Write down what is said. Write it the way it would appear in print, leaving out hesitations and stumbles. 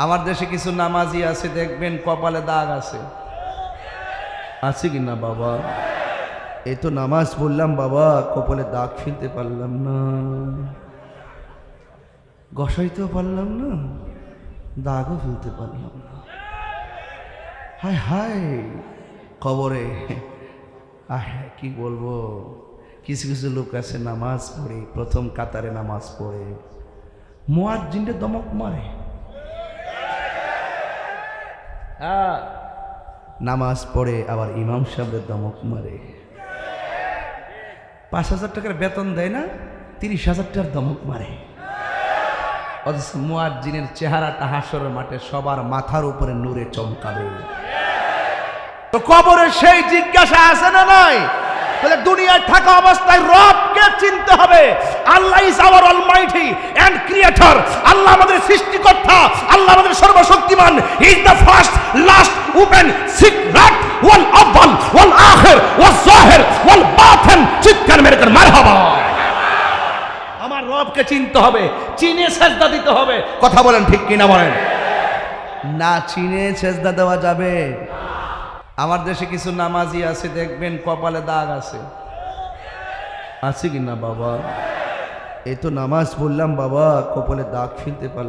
আমার দেশে কিছু নামাজি আছে, দেখবেন কপালে দাগ আছে। আছে কি না বাবা? এই তো নামাজ পড়লাম বাবা, কপালে দাগ ফেলতে পারলাম না, ঘষাইতেও পারলাম না, দাগও ফেলতে পারলাম না। হায় হায়, কবরে কি বলবো। কিছু কিছু লোক আছে নামাজ পড়ে, প্রথম কাতারে নামাজ পড়ে, মুয়াজ্জিনকে দমক মারে। নামাজ পড়ে আবার ইমাম সাহেবের দমক মারে। 5,000 টাকার বেতন দেয় না, 30,000 টাকার দমক মারে। অথচ মুয়াজ্জিনের চেহারাটা হাসরের মাঠে সবার মাথার উপরে নূরে চমকাবে। তো কবরে সেই জিজ্ঞাসা আছে না নাই? তাহলে দুনিয়ায় থাকা অবস্থায় রবকে চিনতে হবে। Allah is our almighty and creator. Allah আমাদের সৃষ্টিকর্তা, আল্লাহ আমাদের সর্বশক্তিমান। He is the first, last, open, secret, ওয়াল আউয়াল, ওয়াল আখির, ওয়াল যাহির, ওয়াল বাতিন। চিৎকার মেরে কর মারহাবা। আমার রবকে চিনতে হবে, চিনে সেজদা দিতে হবে। কথা বলেন ঠিক কিনা বলেন? না চিনে সেজদা দেওয়া যাবে। আমার দেশে কিছু নামাজি আছে, দেখবেন কপালে দাগ আছে। আছে কি না বাবা? এই তো নামাজ পড়লাম বাবা, কপালে দাগ ফেলতে পারলাম